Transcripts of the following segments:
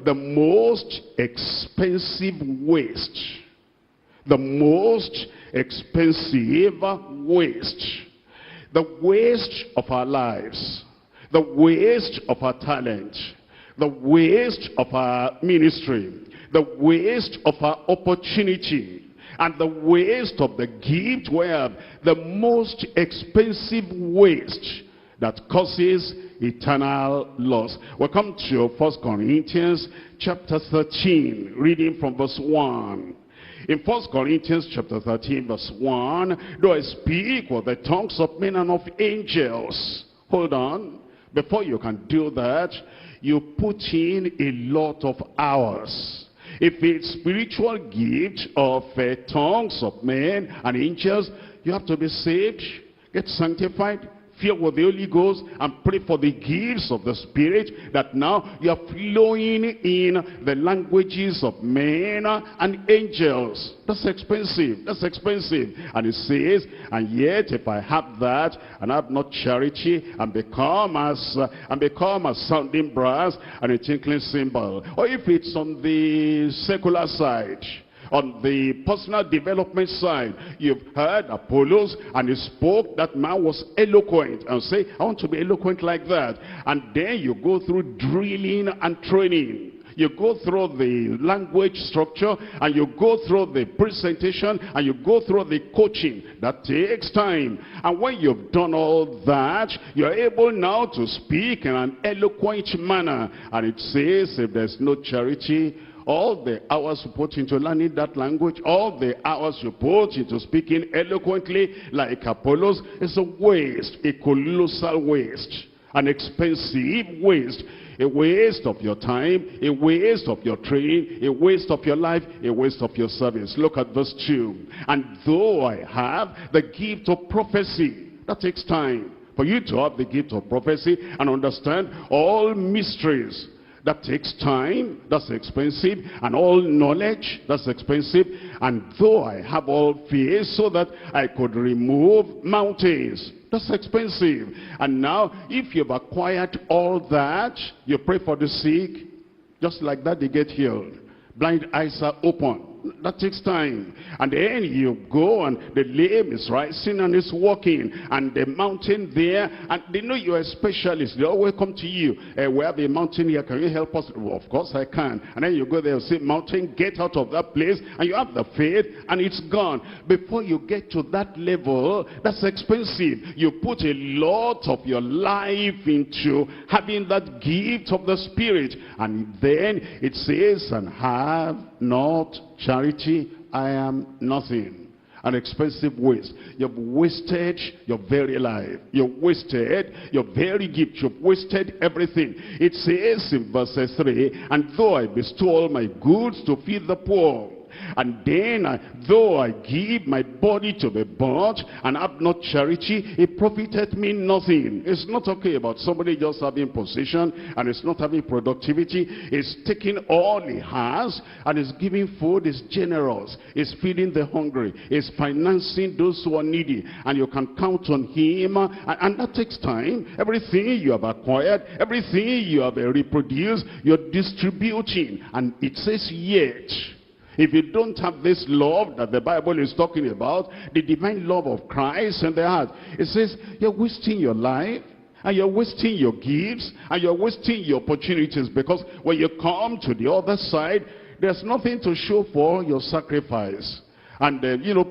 the most expensive waste. The most expensive waste. The waste of our lives. The waste of our talent. The waste of our ministry. The waste of our opportunity. And the waste of the gift, where the most expensive waste that causes eternal loss. We come to 1 Corinthians chapter 13, reading from verse 1. In 1 Corinthians chapter 13, verse 1, though I speak with the tongues of men and of angels. Hold on. Before you can do that, you put in a lot of hours. If it's spiritual gift of tongues of men and angels, you have to be saved, get sanctified, filled with the Holy Ghost, and pray for the gifts of the Spirit, that now you are flowing in the languages of men and angels. That's expensive. That's expensive. And it says, and yet if I have that and have not charity, and become a sounding brass and a tinkling cymbal. Or if it's on the secular side, on the personal development side, you've heard Apollos and he spoke, that man was eloquent, and say, I want to be eloquent like that. And then you go through drilling and training. You go through the language structure, and you go through the presentation, and you go through the coaching. That takes time. And when you've done all that, you're able now to speak in an eloquent manner. And it says, if there's no charity, all the hours you put into learning that language, all the hours you put into speaking eloquently like Apollos, is a waste, a colossal waste, an expensive waste. A waste of your time, a waste of your training, a waste of your life, a waste of your service. Look at verse 2. And though I have the gift of prophecy, that takes time. For you to have the gift of prophecy and understand all mysteries, that takes time, that's expensive. And all knowledge, that's expensive. And though I have all faith so that I could remove mountains, that's expensive. And now, if you've acquired all that, you pray for the sick, just like that they get healed. Blind eyes are open. That takes time. And then you go and the lame is rising and is walking. And the mountain there, and they know you're a specialist. They always come to you. We have a mountain here. Can you help us? Well, of course I can. And then you go there and say, mountain, get out of that place. And you have the faith and it's gone. Before you get to that level, that's expensive. You put a lot of your life into having that gift of the Spirit. And then it says, and have not charity, I am nothing. An expensive waste. You've wasted your very life. You've wasted your very gift. You've wasted everything. It says in verse 3, and though I bestow all my goods to feed the poor, and then though I give my body to be bought and have not charity, it profiteth me nothing. It's not okay about somebody just having possession and it's not having productivity. It's taking all he has and is giving food, is generous, is feeding the hungry, is financing those who are needy, and you can count on him, and that takes time. Everything you have acquired, everything you have reproduced, you're distributing. And it says yet, if you don't have this love that the Bible is talking about, the divine love of Christ in the heart, it says you're wasting your life, and you're wasting your gifts, and you're wasting your opportunities, because when you come to the other side, there's nothing to show for your sacrifice. And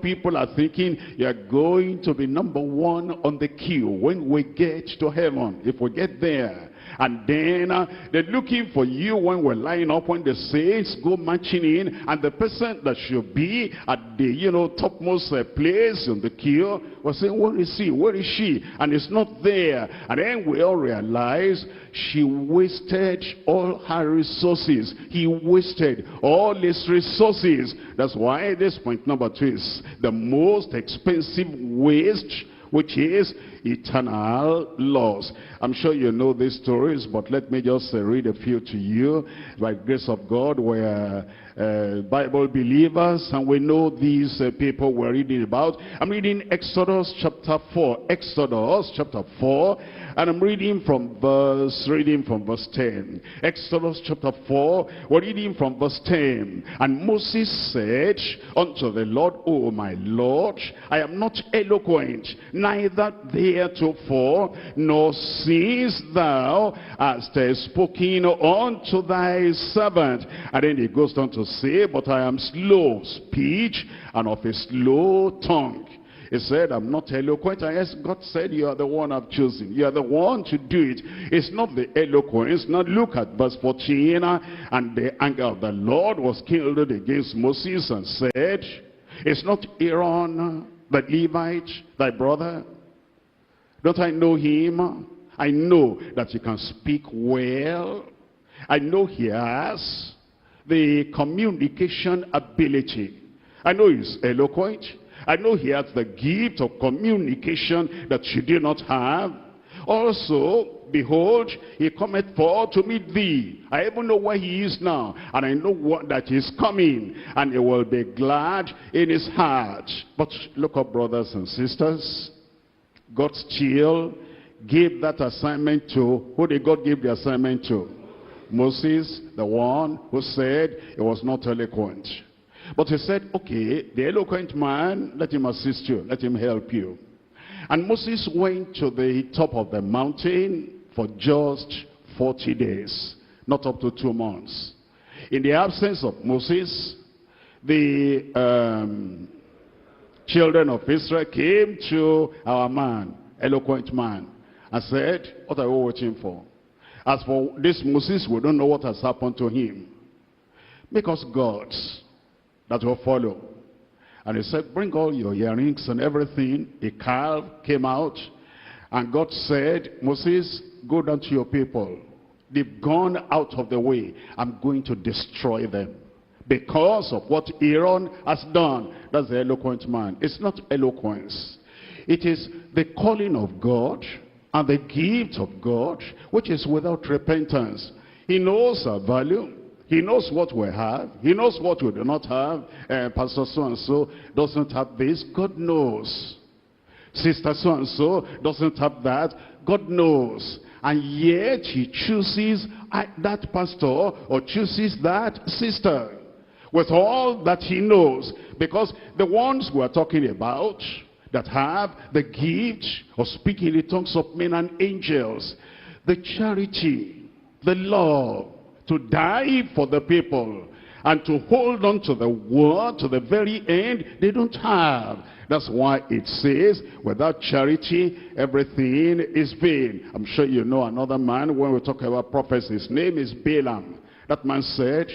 people are thinking you're going to be number one on the queue when we get to heaven, if we get there. And then they're looking for you when we're lining up, when the saints go marching in, and the person that should be at the topmost place in the queue will say, where is he? Where is she? And it's not there. And then we all realize she wasted all her resources. He wasted all his resources. That's why this point number 2 is the most expensive waste, which is eternal laws. I'm sure you know these stories, but let me just read a few to you. By the grace of God, we're Bible believers, and we know these people we're reading about. I'm reading Exodus chapter 4. Exodus chapter 4, and I'm reading from verse 10. Exodus chapter 4, we're reading from verse 10. And Moses said unto the Lord, O my Lord, I am not eloquent, neither theretofore, nor since thou hast spoken unto thy servant. And then he goes on to say, but I am slow of speech and of a slow tongue. He said, I'm not eloquent. And yes, God said, you are the one I've chosen. You are the one to do it. It's not the eloquence. Now look at verse 14. And the anger of the Lord was kindled against Moses, and said, it's not Aaron the Levite, thy brother? Don't I know him? I know that he can speak well. I know he has the communication ability. I know he's eloquent. I know he has the gift of communication that you do not have. Also, behold, he cometh forth to meet thee. I even know where he is now, and I know what that is coming, and he will be glad in his heart. But look up, brothers and sisters, God still gave that assignment to, who did God give the assignment to? Moses, the one who said he was not eloquent. But he said, okay, the eloquent man, let him assist you, let him help you. And Moses went to the top of the mountain for just 40 days, not up to 2 months. In the absence of Moses, the children of Israel came to our man, eloquent man, and said, what are we waiting for? As for this Moses, we don't know what has happened to him. Make us gods that will follow. And he said, bring all your earrings and everything. A calf came out, and God said, Moses, go down to your people. They've gone out of the way. I'm going to destroy them because of what Aaron has done. That's the eloquent man. It's not eloquence. It is the calling of God and the gift of God, which is without repentance. He knows our value. He knows what we have. He knows what we do not have. Pastor so-and-so doesn't have this. God knows. Sister so-and-so doesn't have that. God knows. And yet he chooses that pastor or chooses that sister with all that he knows. Because the ones we are talking about that have the gift of speaking in the tongues of men and angels, the charity, the love, to die for the people and to hold on to the word to the very end, they don't have. That's why it says, without charity, everything is vain. I'm sure you know another man, when we talk about prophets, his name is Balaam. That man said,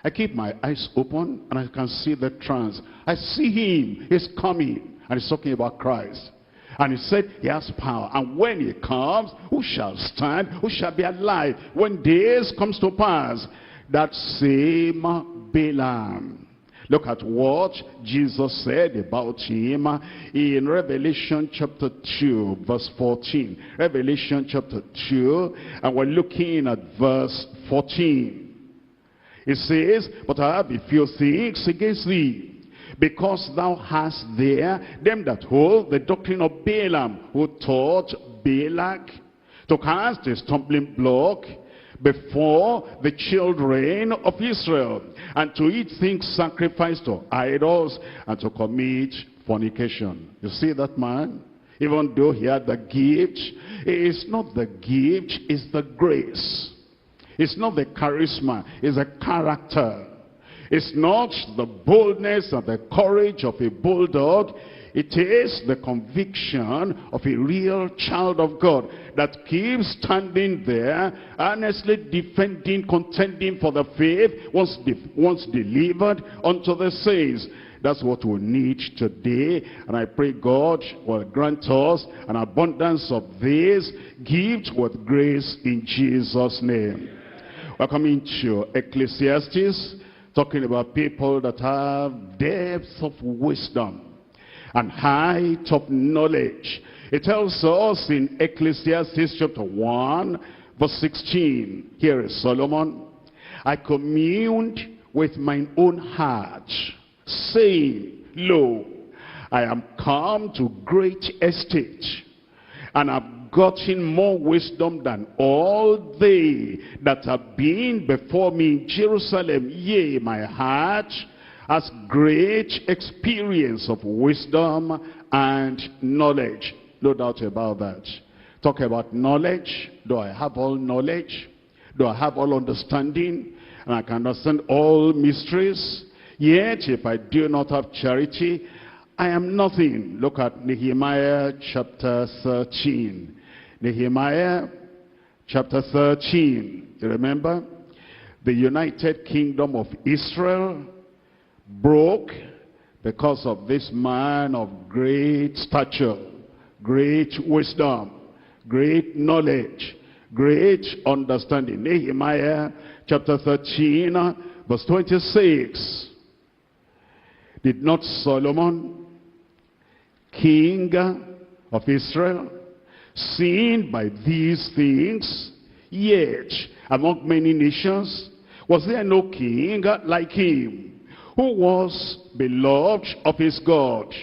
I keep my eyes open and I can see the trance. I see him, he's coming. And he's talking about Christ. And he said he has power. And when he comes, who shall stand? Who shall be alive? When this comes to pass, that same Balaam. Look at what Jesus said about him in Revelation chapter 2, verse 14. Revelation chapter 2, and we're looking at verse 14. It says, but I have a few things against thee, because thou hast there them that hold the doctrine of Balaam, who taught Balak to cast a stumbling block before the children of Israel, and to eat things sacrificed to idols, and to commit fornication. You see that man? Even though he had the gift, it's not the gift, it's the grace. It's not the charisma, it's the character. It's not the boldness and the courage of a bulldog. It is the conviction of a real child of God that keeps standing there, earnestly defending, contending for the faith once delivered unto the saints. That's what we need today, and I pray God will grant us an abundance of this gift with grace in Jesus' name. We're coming to Ecclesiastes, talking about people that have depth of wisdom and height of knowledge. It tells us in Ecclesiastes chapter 1, verse 16. Here is Solomon. I communed with mine own heart, saying, Lo, I am come to great estate, and have gotten more wisdom than all they that have been before me in Jerusalem. Yea, my heart has great experience of wisdom and knowledge. No doubt about that. Talk about knowledge. Do I have all knowledge? Do I have all understanding? And I can understand all mysteries? Yet, if I do not have charity, I am nothing. Look at Nehemiah chapter 13. Nehemiah chapter 13. You remember? The United Kingdom of Israel broke because of this man of great stature, great wisdom, great knowledge, great understanding. Nehemiah chapter 13, verse 26. Did not Solomon, king of Israel, seen by these things? Yet among many nations was there no king like him, who was beloved of his God,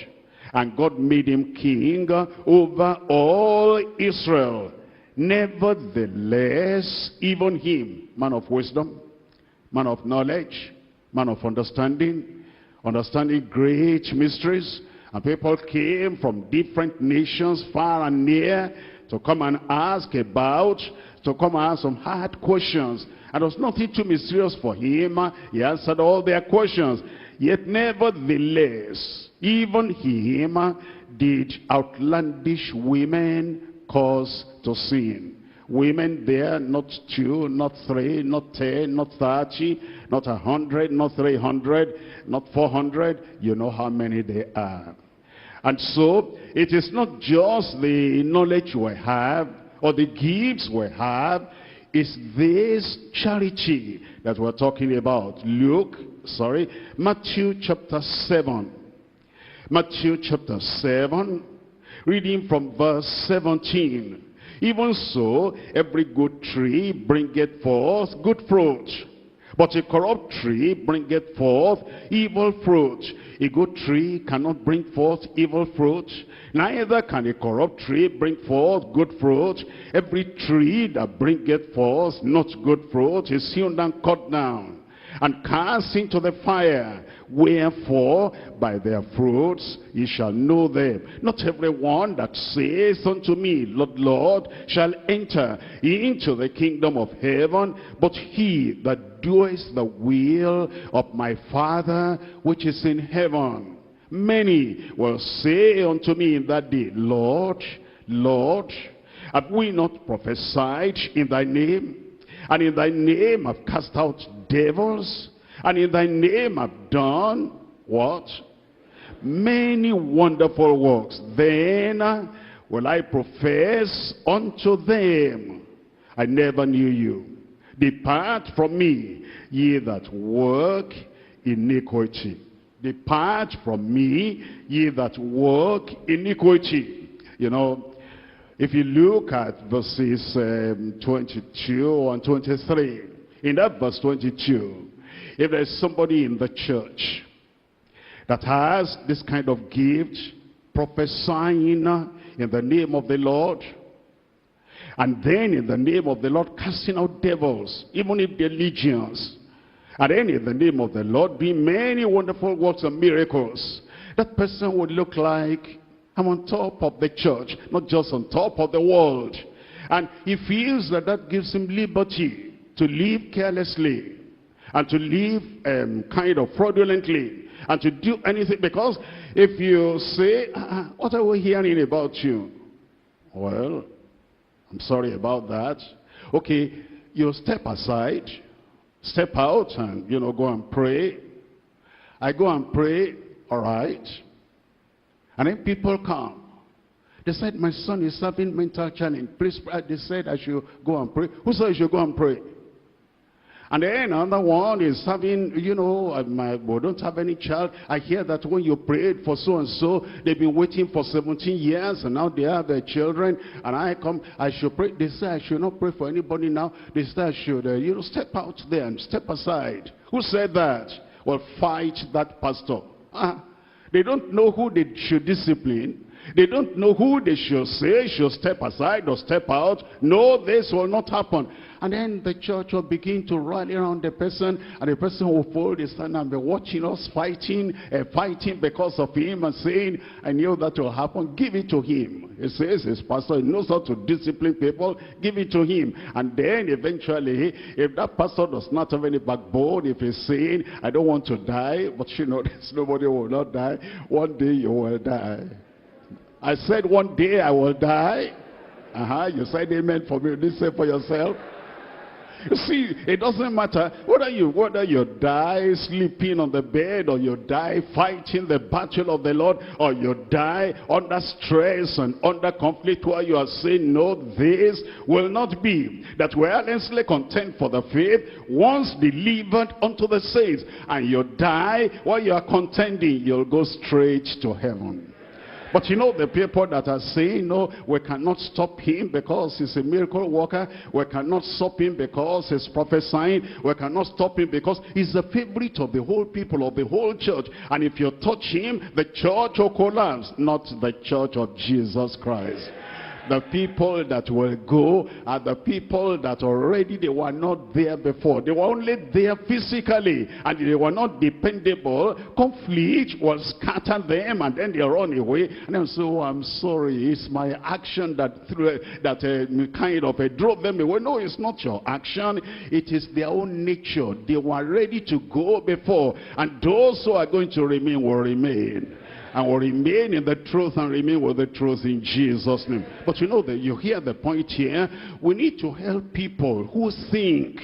and God made him king over all Israel. Nevertheless, even him, man of wisdom, man of knowledge, man of understanding great mysteries, and people came from different nations, far and near, to come and ask some hard questions. And there was nothing too mysterious for him. He answered all their questions. Yet nevertheless, even him did outlandish women cause to sin. Women there, not 2, not 3, not 10, not 30, not 100, not 300, not 400. You know how many they are. And so, it is not just the knowledge we have, or the gifts we have. It's this charity that we're talking about. Matthew chapter 7. Matthew chapter 7, reading from verse 17. Even so, every good tree bringeth forth good fruit, but a corrupt tree bringeth forth evil fruit. A good tree cannot bring forth evil fruit, neither can a corrupt tree bring forth good fruit. Every tree that bringeth forth not good fruit is hewn and cut down, and cast into the fire. Wherefore, by their fruits ye shall know them. Not everyone that saith unto me, Lord, Lord, shall enter into the kingdom of heaven, but he that doeth the will of my Father which is in heaven. Many will say unto me in that day, Lord, Lord, have we not prophesied in thy name? And in thy name have cast out devils? And in thy name have done what? Many wonderful works. Then will I profess unto them, I never knew you. Depart from me, ye that work iniquity. Depart from me, ye that work iniquity. You know, if you look at verses 22 and 23, in that verse 22, if there's somebody in the church that has this kind of gift, prophesying in the name of the Lord, and then in the name of the Lord casting out devils, even if they're legions, and then in the name of the Lord doing many wonderful works and miracles, that person would look like, I'm on top of the church, not just on top of the world. And he feels that that gives him liberty to live carelessly, and to live kind of fraudulently, and to do anything. Because if you say, what are we hearing about you? Well, I'm sorry about that. Okay, you step aside, step out, and, go and pray. I go and pray, all right. And then people come. They said, my son is having mental challenge. Please, they said I should go and pray. Who said I should go and pray? And then another one is having, you know, we don't have any child. I hear that when you prayed for so-and-so, they've been waiting for 17 years, and now they have their children. And I should pray. They say I should not pray for anybody now. They say I should, you know, step out there and step aside. Who said that? Well, fight that pastor. They don't know who they should discipline. They don't know who they should say should step aside or step out. No, this will not happen. And then the church will begin to rally around the person, and the person will fold his hand and be watching us fighting because of him, and saying, I knew that will happen. Give it to him. He says his pastor, he knows how to discipline people. Give it to him. And then eventually, if that pastor does not have any backbone, if he's saying, I don't want to die, but you know, there's nobody who will not die. One day you will die. I said one day I will die. You said amen for me. You didn't say for yourself. You see, it doesn't matter whether you die sleeping on the bed, or you die fighting the battle of the Lord, or you die under stress and under conflict where you are saying, no, this will not be. That we earnestly contend for the faith once delivered unto the saints. And you die while you are contending, you'll go straight to heaven. But you know, the people that are saying, no, we cannot stop him because he's a miracle worker. We cannot stop him because he's prophesying. We cannot stop him because he's the favorite of the whole people, of the whole church. And if you touch him, the church will collapse. Not the church of Jesus Christ. The people that will go are the people that already they were not there before. They were only there physically, and they were not dependable. Conflict will scatter them, and then they run away. And then so, I'm sorry, it's my action that kind of drove them away. No, it's not your action. It is their own nature. They were ready to go before, and those who are going to remain will remain. And will remain in the truth and remain with the truth in Jesus' name. But you know that you hear the point here. We need to help people who think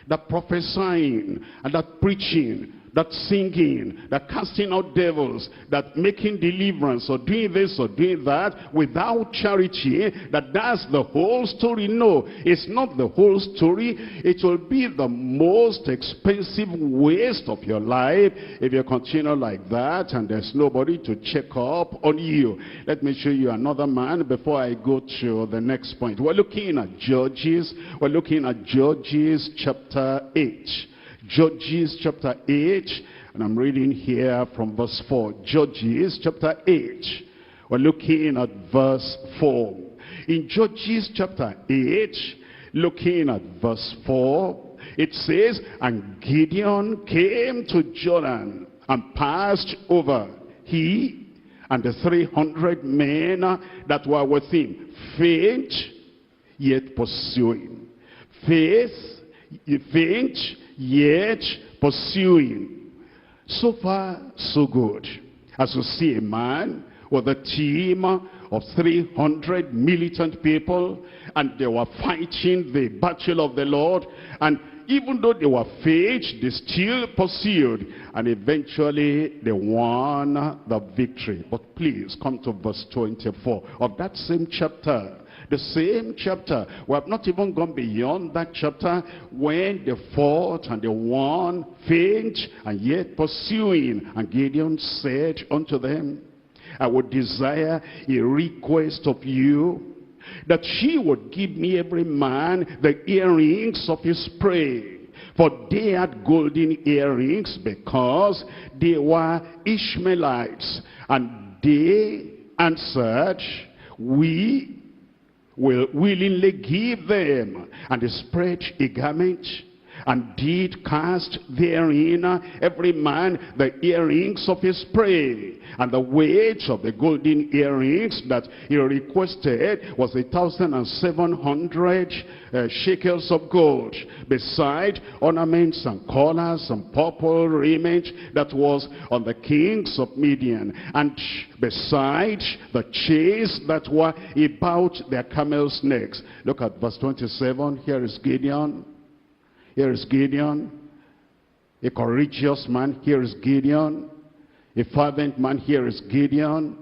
that prophesying and that preaching, that singing, that casting out devils, that making deliverance, or doing this or doing that without charity, that's the whole story. No, it's not the whole story. It will be the most expensive waste of your life if you continue like that and there's nobody to check up on you. Let me show you another man before I go to the next point. We're looking at Judges. We're looking at Judges chapter 8. Judges chapter 8, and I'm reading here from verse 4. Judges chapter 8, we're looking at verse 4. In Judges chapter 8, looking at verse 4, it says, and Gideon came to Jordan and passed over, he and the 300 men that were with him, faint yet pursuing. Faint yet pursuing. So far, so good. As you see a man with a team of 300 militant people, and they were fighting the battle of the Lord, and even though they were faint, they still pursued, and eventually they won the victory. But please come to verse 24 of that same chapter. The same chapter. We have not even gone beyond that chapter when they fought and they won, faint and yet pursuing. And Gideon said unto them, I would desire a request of you, that ye would give me every man the earrings of his prey. For they had golden earrings, because they were Ishmaelites. And they answered, we will willingly give them. And they spread a garment, and did cast therein every man the earrings of his prey. And the weight of the golden earrings that he requested was 1,700 shekels of gold, beside ornaments and collars and purple raiment that was on the kings of Midian, and beside the chains that were about their camels' necks. Look at verse 27. Here is Gideon. Here is Gideon, a courageous man. Here is Gideon, a fervent man. Here is Gideon,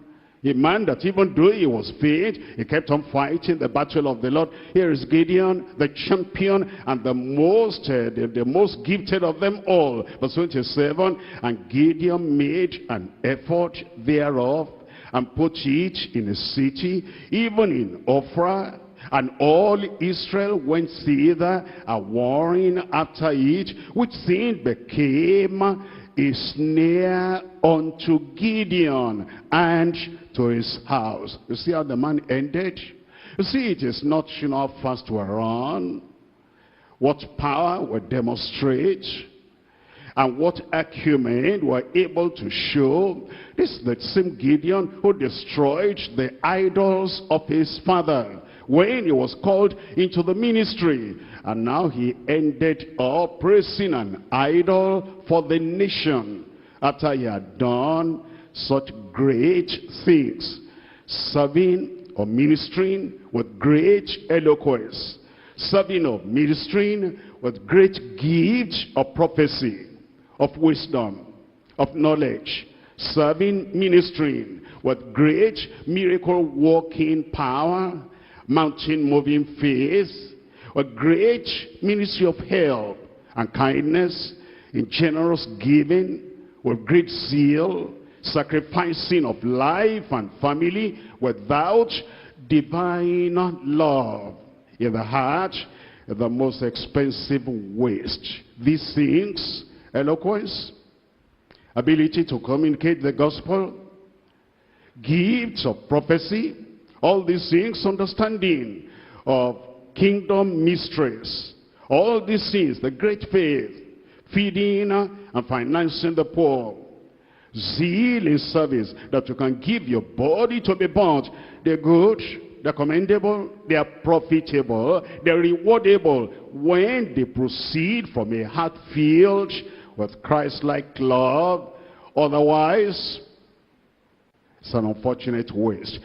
A man that even though he was faint, he kept on fighting the battle of the Lord. Here is Gideon, the champion and the most gifted of them all. Verse 27, and Gideon made an effort thereof, and put it in a city, even in Ophrah, and all Israel went thither, a warring after it, which thing became a snare unto Gideon and to his house. You see how the man ended? You see, it is not how fast we run, what power we demonstrate, and what acumen we're able to show. This is the same Gideon who destroyed the idols of his father when he was called into the ministry. And now he ended up praising an idol for the nation after he had done such great things, serving or ministering with great eloquence, serving or ministering with great gifts of prophecy, of wisdom, of knowledge, serving, ministering with great miracle working power, mountain moving faith, a great ministry of help and kindness, in generous giving, with great zeal, sacrificing of life and family without divine love. In the heart, the most expensive waste. These things, eloquence, ability to communicate the gospel, gifts of prophecy, all these things, understanding of kingdom mysteries, all these things, the great faith, feeding and financing the poor, zeal in service, that you can give your body to be burnt. They're good, they're commendable, they are profitable, they're rewardable when they proceed from a heart filled with Christ-like love. Otherwise, it's an unfortunate waste.